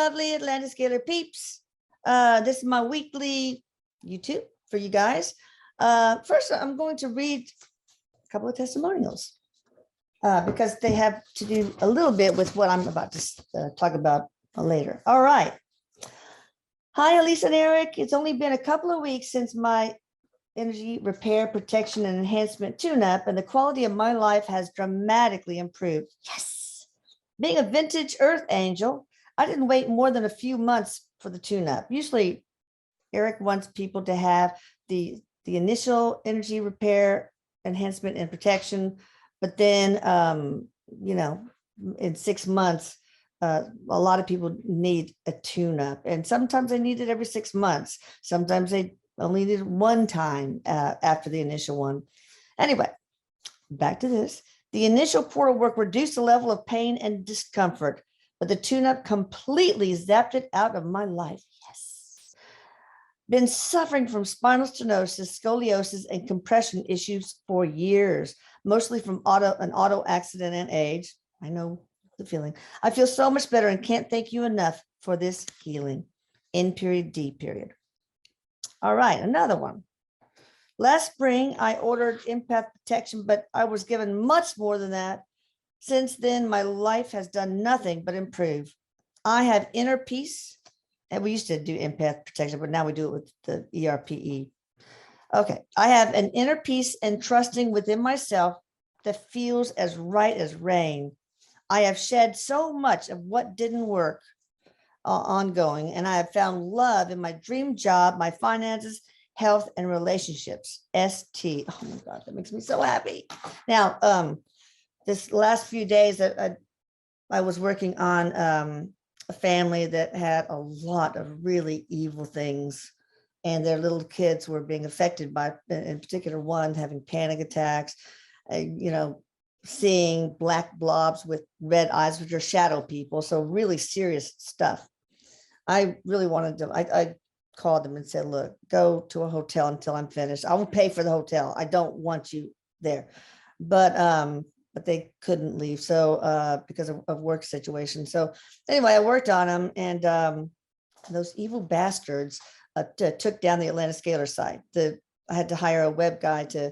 lovely Atlantis Scalar peeps. This is my weekly YouTube for you guys. First, I'm going to read a couple of testimonials because they have to do a little bit with what I'm about to talk about later. All right. Hi, Elise and Eric. It's only been a couple of weeks since my energy repair, protection, and enhancement tune-up, and the quality of my life has dramatically improved. Yes. Being a vintage earth angel, I didn't wait more than a few months for the tune-up. Usually, Eric wants people to have the initial energy repair, enhancement, and protection, but then, in 6 months, a lot of people need a tune-up, and sometimes they need it every 6 months. Sometimes they only need it one time after the initial one. Anyway, back to this. The initial portal work reduced the level of pain and discomfort, but the tune-up completely zapped it out of my life. Yes. Been suffering from spinal stenosis, scoliosis, and compression issues for years, mostly from an auto accident and age. I know the feeling. I feel so much better and can't thank you enough for this healing. N period, D period. All right, another one. Last spring, I ordered empath protection, but I was given much more than that. Since then, my life has done nothing but improve. I have inner peace, and we used to do empath protection, but now we do it with the ERPE. Okay, I have an inner peace and trusting within myself that feels as right as rain. I have shed so much of what didn't work ongoing, and I have found love in my dream job, my finances, health, and relationships. ST. Oh my God, that makes me so happy. Now, this last few days that I was working on a family that had a lot of really evil things, and their little kids were being affected by, in particular, one having panic attacks, seeing black blobs with red eyes, which are shadow people. So really serious stuff. I really wanted to, I called them and said, look, go to a hotel until I'm finished. I will pay for the hotel. I don't want you there. But they couldn't leave. So because of work situation. So anyway, I worked on them, and those evil bastards took down the Atlantis Scalar site. I had to hire a web guy to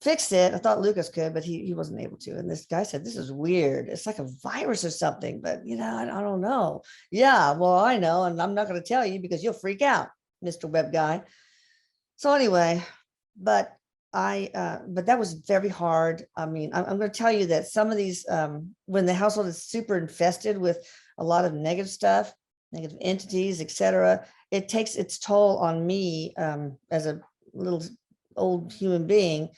fix it. I thought Lucas could, but he wasn't able to. And this guy said, this is weird. It's like a virus or something, but I don't know. Yeah, well, I know. And I'm not going to tell you because you'll freak out, Mr. Web Guy. So anyway, but that was very hard. I mean, I'm going to tell you that some of these, when the household is super infested with a lot of negative stuff, negative entities, etc., it takes its toll on me as a little old human being,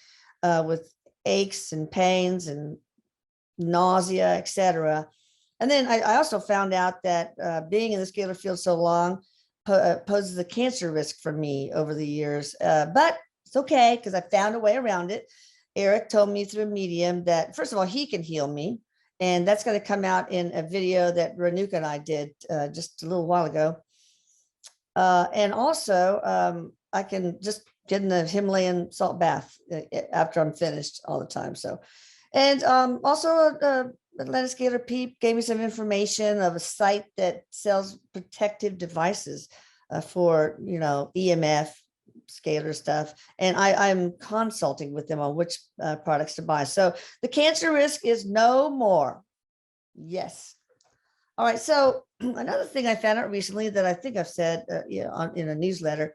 with aches and pains and nausea, etc. And then I also found out that being in the scalar field so long poses a cancer risk for me over the years. But it's okay because I found a way around it. Eric told me through a medium that, first of all, he can heal me. And that's going to come out in a video that Renuka and I did just a little while ago. And also, I can just get in the Himalayan salt bath after I'm finished all the time. So, and also Atlantis Scalar Peep gave me some information of a site that sells protective devices for, EMF, scalar stuff. And I'm consulting with them on which products to buy. So the cancer risk is no more. Yes. All right. So another thing I found out recently that I think I've said in a newsletter,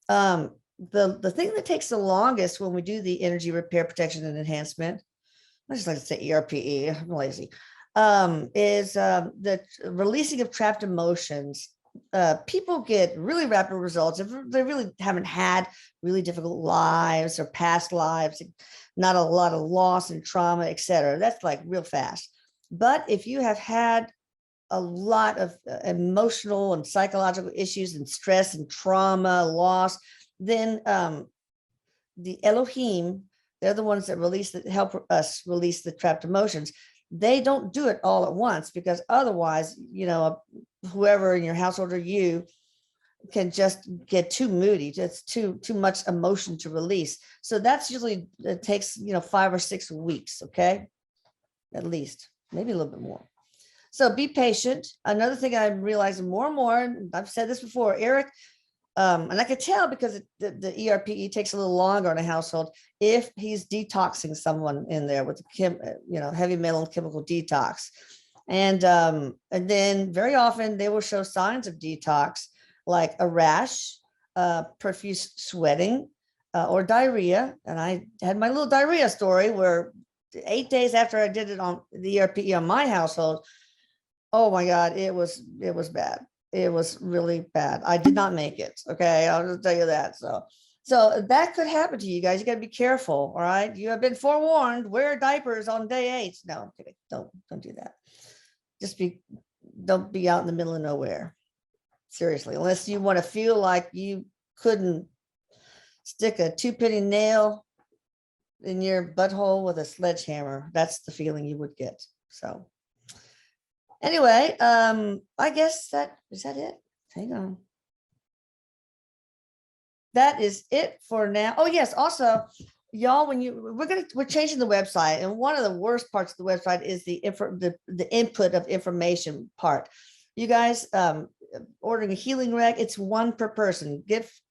the thing that takes the longest when we do the energy repair, protection, and enhancement, I just like to say ERPE, I'm lazy, is the releasing of trapped emotions. People get really rapid results if they really haven't had really difficult lives or past lives, not a lot of loss and trauma, etc. That's like real fast. But if you have had a lot of emotional and psychological issues and stress and trauma, loss, then the Elohim, they're the ones that help us release the trapped emotions. They don't do it all at once because otherwise, whoever in your household or you can just get too moody, just too much emotion to release. So that's usually, it takes, 5 or 6 weeks, okay? At least, maybe a little bit more. So be patient. Another thing I'm realizing more and more, and I've said this before, Eric, and I could tell because the ERPE takes a little longer in a household if he's detoxing someone in there with heavy metal and chemical detox. And then very often they will show signs of detox, like a rash, profuse sweating, or diarrhea. And I had my little diarrhea story where 8 days after I did it on the ERPE on my household, oh my God, it was bad. It was really bad. I did not make it. Okay, I'll just tell you that. So that could happen to you guys. You got to be careful. All right, you have been forewarned. Wear diapers on day 8. No, I'm kidding. Don't do that. Don't be out in the middle of nowhere. Seriously, unless you want to feel like you couldn't stick a 2-penny nail in your butthole with a sledgehammer. That's the feeling you would get. So anyway, I guess is that it? Hang on. That is it for now. Oh yes, also, y'all, we're changing the website, and one of the worst parts of the website is the input of information part. You guys, ordering a healing rag, it's 1 per person.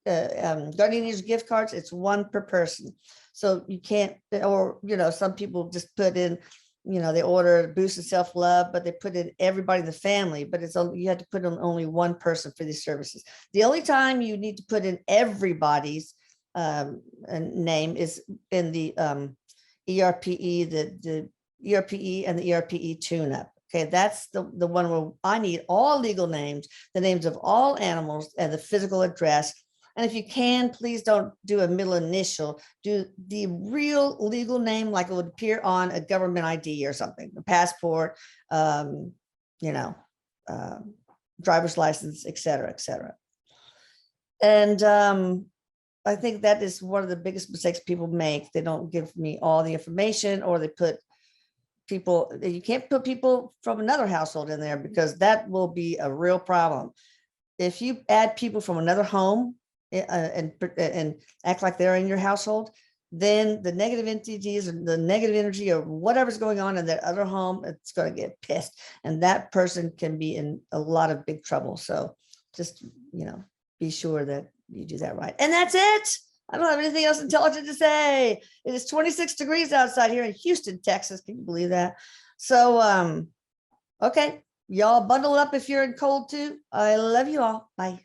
Guardian's gift cards, it's 1 per person. So you can't, or some people just put in, they order boost of self-love, but they put in everybody in the family, but you have to put in only 1 person for these services. The only time you need to put in everybody's name is in the ERPE, the ERPE and the ERPE tune-up. Okay, that's the one where I need all legal names, the names of all animals, and the physical address. And if you can, please don't do a middle initial. Do the real legal name like it would appear on a government ID or something, a passport, driver's license, et cetera, et cetera. And I think that is one of the biggest mistakes people make. They don't give me all the information, or they put people, you can't put people from another household in there, because that will be a real problem. If you add people from another home and act like they're in your household, then the negative entities and the negative energy or whatever's going on in that other home, it's going to get pissed, and that person can be in a lot of big trouble. So just, be sure that you do that right. And that's it. I don't have anything else intelligent to say. It is 26 degrees outside here in Houston, Texas. Can you believe that? So, okay, y'all bundle up if you're in cold too. I love you all. Bye.